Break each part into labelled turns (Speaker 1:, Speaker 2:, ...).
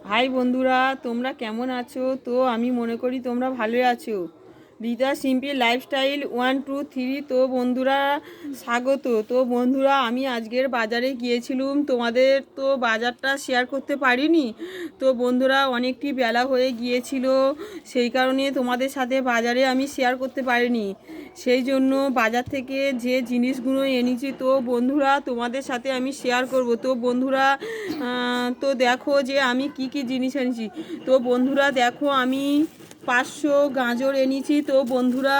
Speaker 1: High বন্ধুরা, তোমরা কেমন আছো? তো আমি মনে করি তোমরা ভালো আছো। Rita simple lifestyle 1 2 3। তো বন্ধুরা স্বাগত। তো বন্ধুরা আমি আজকের বাজারে গিয়েছিলাম, তোমাদের তো বাজারটা শেয়ার করতে পারিনি। তো বন্ধুরা অনেকটি বেলা হয়ে গিয়েছিল, সেই কারণে তোমাদের সাথে বাজারে আমি শেয়ার করতে পারিনি। সেই জন্য বাজার থেকে যে জিনিসগুলো এনেছি তো বন্ধুরা তোমাদের সাথে আমি শেয়ার করব। তো বন্ধুরা তো দেখো যে আমি কি কি জিনিস এনেছি। তো বন্ধুরা দেখো আমি 500 গাজর এনেছি। তো বন্ধুরা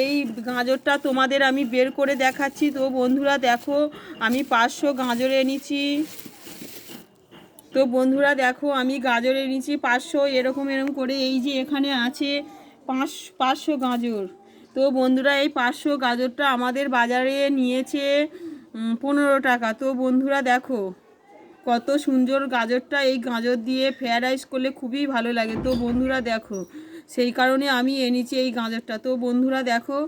Speaker 1: এই গাজরটা তোমাদের আমি বের করে দেখাচ্ছি। তো বন্ধুরা দেখো আমি 500 গাজর এনেছি। তো বন্ধুরা দেখো আমি গাজর এনেছি 500, এরকম এরকম করে। এই যে এখানে আছে 500 গাজর। তো বন্ধুরা এই 500 গাজরটা আমাদের বাজারে নিয়েছে 15 টাকা। তো বন্ধুরা দেখো কত সুন্দর গাজরটা, এই গাজর দিয়ে ফ্রায়েড রাইস করলে খুবই ভালো লাগে। তো বন্ধুরা দেখো সেই কারণে আমি এনেছি এই গাজরটা। তো বন্ধুরা দেখো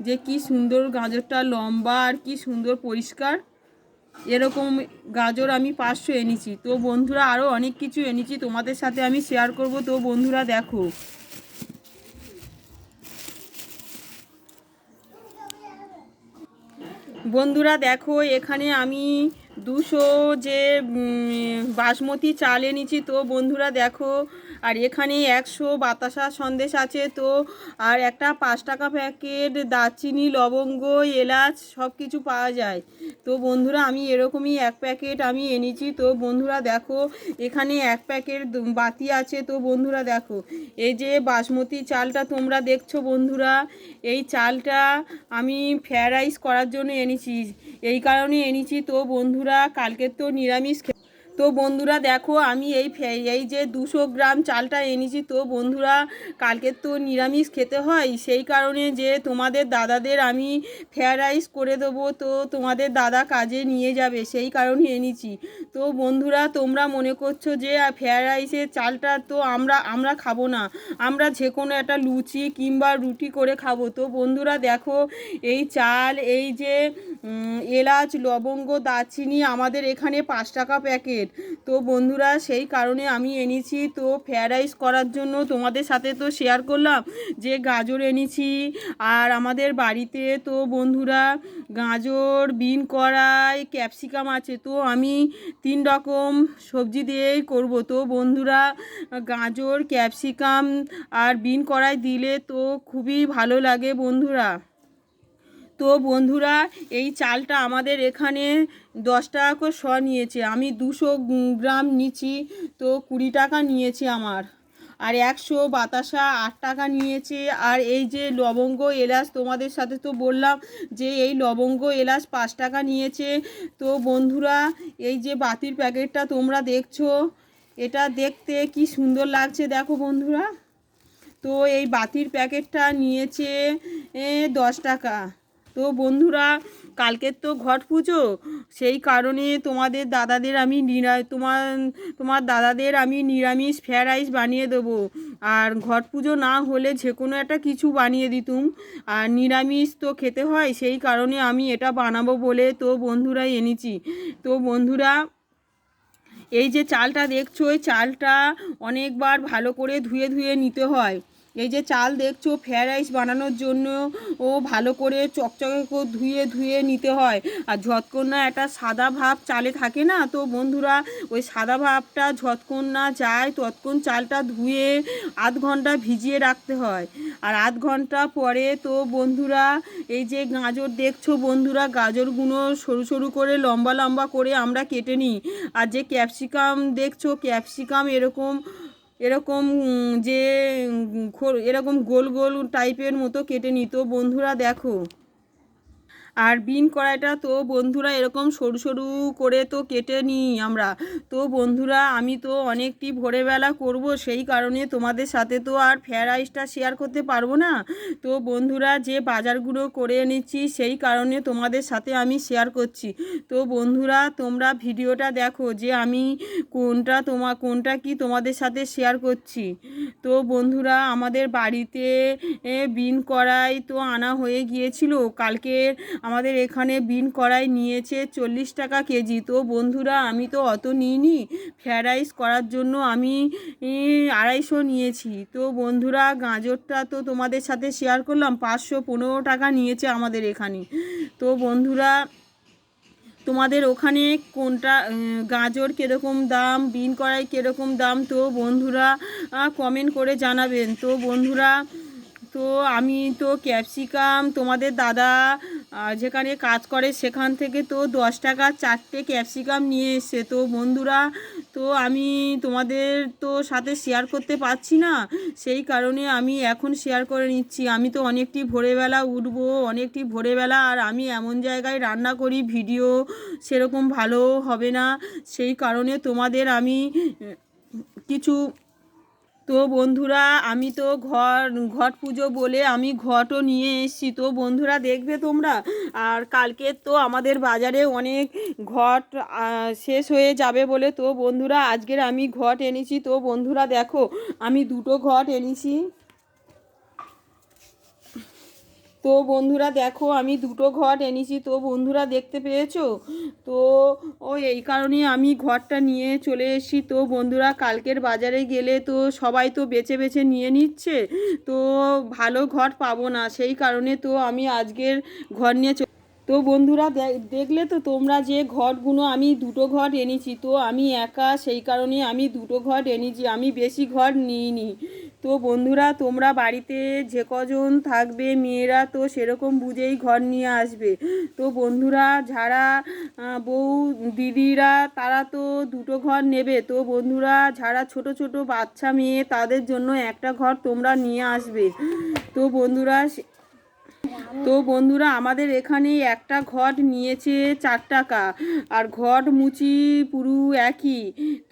Speaker 1: যে কি সুন্দর গাজরটা, লম্বা আর কি সুন্দর পরিষ্কার। এরকম গাজর আমি 500 এনেছি। তো বন্ধুরা আরও অনেক কিছু এনেছি, তোমাদের সাথে আমি শেয়ার করব। তো বন্ধুরা দেখো বন্ধুরা দেখো এখানে আমি 200 যে বাসমতি চাল এনেছি। তো বন্ধুরা দেখো আর এখানে 100 বাতাসা সন্দেশ আছে। তো আর একটা 5 টাকা প্যাকেট দারচিনি, লবঙ্গ, এলাচ সব কিছু পাওয়া যায়। তো বন্ধুরা আমি এরকমই এক প্যাকেট আমি এনেছি। তো বন্ধুরা দেখো এখানে এক প্যাকেট বাতি আছে। তো বন্ধুরা দেখো এই যে বাসমতি চালটা তোমরা দেখছো বন্ধুরা, এই চালটা আমি ফ্রায়েড রাইস করার জন্য এনেছি, এই কারণে এনেছি। তো বন্ধুরা কালকে তো নিরামিষ। তো বন্ধুরা দেখো আমি এই যে 200 গ্রাম চালটা এনেছি। তো বন্ধুরা কালকে তো নিরামিষ খেতে হয়, সেই কারণে যে তোমাদের দাদাদের আমি ফ্রায়েড রাইস করে দেবো। তো তোমাদের দাদা কাজে নিয়ে যাবে, সেই কারণে এনেছি। তো বন্ধুরা তোমরা মনে করছো যে ফ্রায়েড রাইসের চালটা তো আমরা খাবো না, আমরা যে কোনো একটা লুচি কিংবা রুটি করে খাবো। তো বন্ধুরা দেখো এই চাল, এই যে এলাচ, লবঙ্গ, দারচিনি আমাদের এখানে 5 টাকা প্যাকেট। তো বন্ধুরা সেই কারণে আমি এনেছি। তো ফ্রায়েড রাইস করার জন্য তোমাদের সাথে তো শেয়ার করলাম যে গাজর এনেছি। আর আমাদের বাড়িতে তো বন্ধুরা গাজর, বিন কড়াই, ক্যাপসিকাম আছে। তো আমি 3 রকম সবজি দিয়েই করব। তো বন্ধুরা গাজর, ক্যাপসিকাম আর বিন কড়াই দিলে তো খুবই ভালো লাগে বন্ধুরা। তো বন্ধুরা এই চালটা আমাদের এখানে 10 টাকা করে শ নিয়েছে, আমি 200 গ্রাম নিচ্ছি। তো 20 টাকা নিয়েছে আমার। আর 100 বাতাসা 8 টাকা নিয়েছে। আর এই যে লবঙ্গ, এলাচ তোমাদের সাথে তো বললাম যে এই লবঙ্গ, এলাচ 5 টাকা নিয়েছে। তো বন্ধুরা এই যে বাতির প্যাকেটটা তোমরা দেখছো, এটা দেখতে কি সুন্দর লাগছে দেখো বন্ধুরা। তো এই বাতির প্যাকেটটা নিয়েছে 10 টাকা। তো বন্ধুরা কালকের তো ঘট পুজো, সেই কারণে তোমাদের দাদাদের আমি তোমার দাদাদের আমি নিরামিষ ফ্রায়েড রাইস বানিয়ে দেবো। আর ঘট পুজো না হলে যে কোনো একটা কিছু বানিয়ে দিতুম, আর নিরামিষ তো খেতে হয়, সেই কারণে আমি এটা বানাবো বলে তো বন্ধুরা এনেছি। তো বন্ধুরা এই যে চালটা দেখছো, এই চালটা অনেকবার ভালো করে ধুয়ে ধুয়ে নিতে হয়। এই যে চাল দেখছো ফ্রায়েড রাইস বানানোর জন্য ভালো করে চকচকে করে ধুয়ে ধুয়ে নিতে হয়। আর যতক্ষণ না একটা সাদা ভাব চালে থাকে না, তো বন্ধুরা ওই সাদা ভাবটা যতক্ষণ না যায় ততক্ষণ চালটা ধুয়ে আধ ঘন্টা ভিজিয়ে রাখতে হয়। আর আধ ঘন্টা পরে তো বন্ধুরা এই যে গাজর দেখছো বন্ধুরা, গাজরগুলো সরু সরু করে লম্বা লম্বা করে আমরা কেটে নিই। আর যে ক্যাপসিকাম দেখছো, ক্যাপসিকাম এরকম এরকম যে এরকম গোল গোল টাইপের মতো কেটে নিই। তো বন্ধুরা দেখো আর বিন কড়াইটা তো বন্ধুরা এরকম সরু সরু করে তো কেটে নিই আমরা। তো বন্ধুরা আমি তো অনেকটি ভোরবেলা করব, সেই কারণে তোমাদের সাথে তো আর ফ্রায়েড রাইসটা শেয়ার করতে পারবো না। তো বন্ধুরা যে বাজারগুলো করে এনেছি সেই কারণে তোমাদের সাথে আমি শেয়ার করছি। তো বন্ধুরা তোমরা ভিডিওটা দেখো যে আমি কোনটা কি তোমাদের সাথে শেয়ার করছি। তো বন্ধুরা আমাদের বাড়িতে বিন কড়াই তো আনা হয়ে গিয়েছিল কালকে। আমাদের এখানে বিন কড়াই নিয়েছে 40 টাকা কেজি। তো বন্ধুরা আমি তো অত নিইনি, ফ্রায়েড রাইস করার জন্য আমি 250 নিয়েছি। তো বন্ধুরা গাজরটা তো তোমাদের সাথে শেয়ার করলাম, 515 টাকা নিয়েছে আমাদের এখানে। তো বন্ধুরা তোমাদের ওখানে কোনটা গাজর কীরকম দাম, বিন কড়াই কীরকম দাম, তো বন্ধুরা কমেন্ট করে জানাবেন। তো বন্ধুরা তো আমি তো ক্যাপসিকাম তোমাদের দাদা যেখানে কাজ করে সেখান থেকে তো 10 টাকা 4টে ক্যাপসিকাম নিয়ে এসছে। তো বন্ধুরা তো আমি তোমাদের তো সাথে শেয়ার করতে পারছি না, সেই কারণে আমি এখন শেয়ার করে নিচ্ছি। আমি তো অনেকটি ভোরবেলা উঠবো, অনেকটি ভোরবেলা, আর আমি এমন জায়গায় রান্না করি ভিডিও সেরকম ভালো হবে না, সেই কারণে তোমাদের আমি কিছু। তো বন্ধুরা আমি তো ঘট পুজো বলে আমি ঘটও নিয়ে এসেছি। তো বন্ধুরা দেখবে তোমরা, আর কালকে তো আমাদের বাজারে অনেক ঘট শেষ হয়ে যাবে বলে, তো বন্ধুরা আজকের আমি ঘট এনেছি। তো বন্ধুরা দেখো আমি 2টো ঘট এনেছি। তো বন্ধুরা দেখো আমি 2টো ঘট এনেছি। তো বন্ধুরা দেখতে পেয়েছো? তো এই কারণে আমি ঘরটা নিয়ে চলে এসেছি। তো বন্ধুরা কালকের বাজারে গেলে তো সবাই তো বেছে বেছে নিয়ে নিচ্ছে, তো ভালো ঘট পাবো না, সেই কারণে তো আমি আজকের ঘর নিয়ে তো বন্ধুরা দেখলে তো তোমরা যে ঘটগুলো আমি 2টো ঘট এনেছি। তো আমি একা, সেই কারণে আমি 2টো ঘট এনেছি, আমি বেশি ঘট নিইনি। তো বন্ধুরা তোমরা বাড়িতে যে কজন থাকবে মেয়েরা তো সেরকম বুঝেই ঘর নিয়ে আসবে। তো বন্ধুরা যারা বউ দিদিরা তারা তো 2টো ঘর নেবে। তো বন্ধুরা যারা ছোট ছোট বাচ্চা মেয়ে তাদের জন্য একটা ঘর তোমরা নিয়ে আসবে। তো বন্ধুরা আমাদের এখানে একটা ঘট নিয়েছে 4 টাকা, আর ঘট মুচি পুরো একই।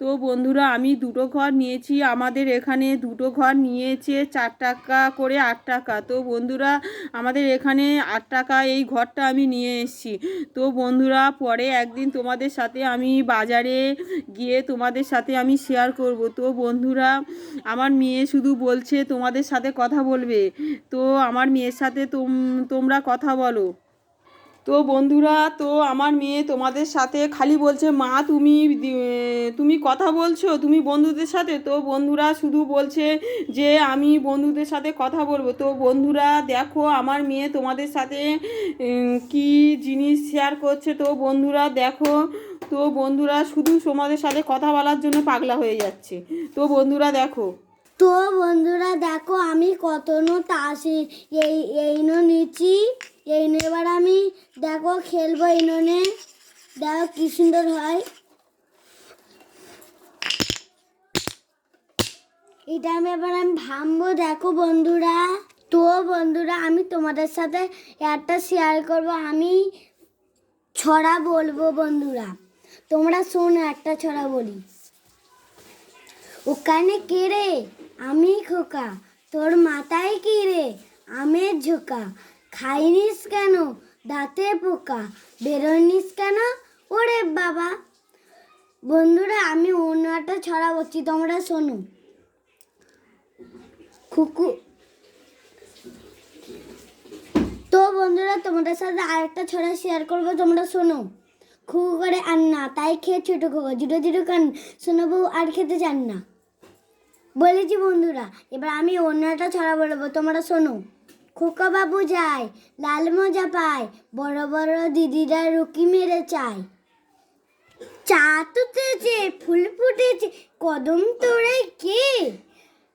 Speaker 1: তো বন্ধুরা আমি 2টো ঘর নিয়েছি, আমাদের এখানে 2টো ঘর নিয়েছে 4 টাকা করে 8 টাকা। তো বন্ধুরা আমাদের এখানে 8 টাকা এই ঘরটা আমি নিয়ে এসেছি। তো বন্ধুরা পরে একদিন তোমাদের সাথে আমি বাজারে গিয়ে তোমাদের সাথে আমি শেয়ার করব। তো বন্ধুরা আমার মেয়ে শুধু বলছে তোমাদের সাথে কথা বলবে, তো আমার মেয়ের সাথে তোমরা কথা বলো। তো বন্ধুরা তো আমার মেয়ে তোমাদের সাথে খালি বলছে মা তুমি কথা বলছো তুমি বন্ধুদের সাথে। তো বন্ধুরা শুধু বলছে যে আমি বন্ধুদের সাথে কথা বলবো। তো বন্ধুরা দেখো আমার মেয়ে তোমাদের সাথে কি জিনিস শেয়ার করছে। তো বন্ধুরা দেখো, তো বন্ধুরা শুধু তোমাদের সাথে কথা বলার জন্য পাগলা হয়ে যাচ্ছে। তো বন্ধুরা দেখো,
Speaker 2: তো বন্ধুরা দেখো আমি কতনো তাস এই নিচ্ছি, এই এবার আমি দেখো খেলবো ইনোনে, দেখো কি সুন্দর হয়। এটা আমি ভাববো, দেখো বন্ধুরা। তো বন্ধুরা আমি তোমাদের সাথে একটা শেয়ার করব, আমি ছড়া বলবো বন্ধুরা, তোমরা শোনো একটা ছড়া বলি। ওখানে কে রে? আমি খোকা, তোর মাথায় কি রে? আমের ঝোঁকা, খাইনিস কেন দাঁতে পোকা, বেরোনিস কেন ওরে বাবা। বন্ধুরা আমি অন্য একটা ছড়া বলছি, তোমরা শোনো। খুকু। তো বন্ধুরা তোমাদের সাথে আরেকটা ছড়া শেয়ার করবো, তোমরা শোনো। খুকু করে আর না তাই খেয়ে ছোট খোকা, জুটো জুটো কান শোনো বউ আর খেতে চান না। বলেছি বন্ধুরা, এবার আমি অন্য একটা ছড়া বলবো, তোমরা শোনো। খোকা বাবু যায় লাল মজা পায়, বড় বড় দিদিরা রুকি মেরে চায়। চা তুতেছে ফুল ফুটেছে কদম তোড়াই কে,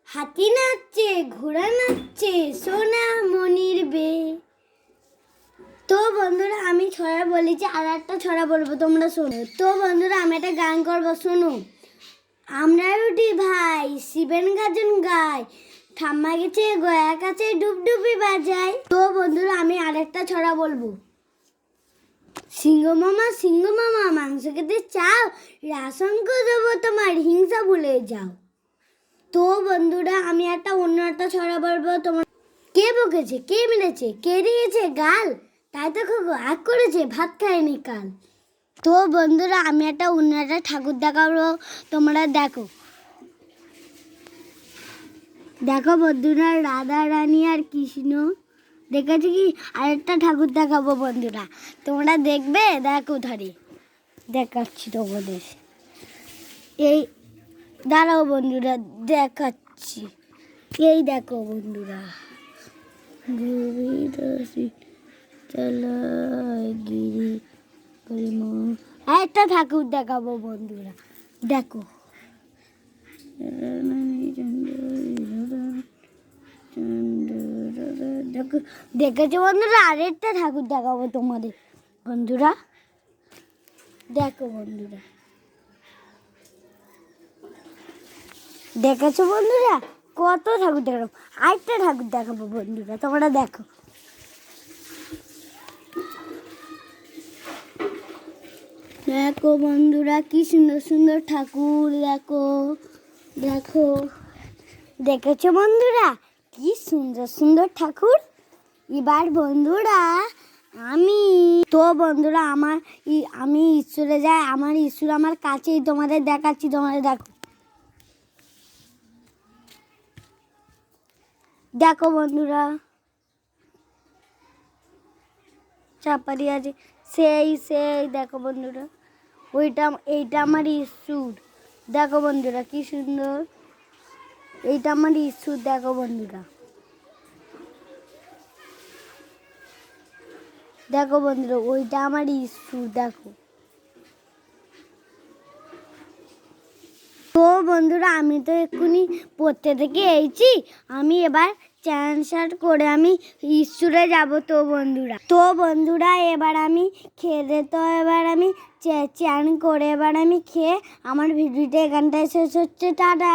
Speaker 2: হাতি নাচছে ঘোড়া নাচছে সোনা মনির বে। তো বন্ধুরা আমি ছড়া বলেছি, আর একটা ছড়া বলবো, তোমরা শোনো। তো বন্ধুরা আমি একটা গান করবো, শোনো। আমরা রুটি ভাই শিবেন গাজন গায়, ঠাম্মা গেছে গয়া কাছে ডুবডুবি বাজায়। তো বন্ধুরা আমি আরেকটা ছড়া বলবো। সিংহ মামা মাংস খেতে চাও, রাসঙ্ক দেবো তোমার হিংসা ভুলে যাও। তো বন্ধুরা আমি অন্য একটা ছড়া বলবো, তোমার। কে বকেছে কে মেরেছে কে দিয়েছে গাল, তাই তো খোকো আগ করেছে ভাত খায়নি কাল। তো বন্ধুরা আমি অন্য একটা ঠাকুর দেখাবো, তোমরা দেখো। দেখো বন্ধুরা রাধা রানী আর কৃষ্ণ, দেখেছি কি আরেকটা ঠাকুর দেখাবো বন্ধুরা, তোমরা দেখবে? দেখো ধরে দেখাচ্ছি তোমাদের। এই দাঁড়াও বন্ধুরা, দেখাচ্ছি। এই দেখো বন্ধুরা, একটা ঠাকুর দেখাবো বন্ধুরা, দেখো। দেখো, দেখেছো বন্ধুরা? আরেকটা ঠাকুর দেখাবো তোমাদের বন্ধুরা, দেখো বন্ধুরা, দেখেছো বন্ধুরা? কত ঠাকুর দেখাবো, আরেকটা ঠাকুর দেখাবো বন্ধুরা, তোমরা দেখো। দেখো বন্ধুরা, কি সুন্দর সুন্দর ঠাকুর, দেখো দেখো। দেখেছো বন্ধুরা? কি সুন্দর সুন্দর ঠাকুর। এবার বন্ধুরা বন্ধুরা আমি ঈশ্বরে যাই, আমার ঈশ্বর আমার কাছেই, তোমাদের দেখাচ্ছি, তোমাদের দেখো। দেখো বন্ধুরা, চাপারি আছে, সেই দেখো বন্ধুরা, এইটা আমার ঈশ্বর। দেখো বন্ধুরা কি সুন্দর, এইটা আমার ঈশ্বর। দেখো বন্ধুরা, দেখো বন্ধুরা, ওইটা আমার ঈশ্বর। দেখো তো বন্ধুরা, আমি তো এক্ষুনি পড়তে থেকে এসেছি, আমি এবার চ্যান শার্ট করে আমি ঈশ্বরে যাব। তো বন্ধুরা এবার আমি খেয়ে, তো এবার আমি চ্যান করে এবার আমি খেয়ে আমার ভিডিওটা এখানটায় শেষ হচ্ছে। টাটা।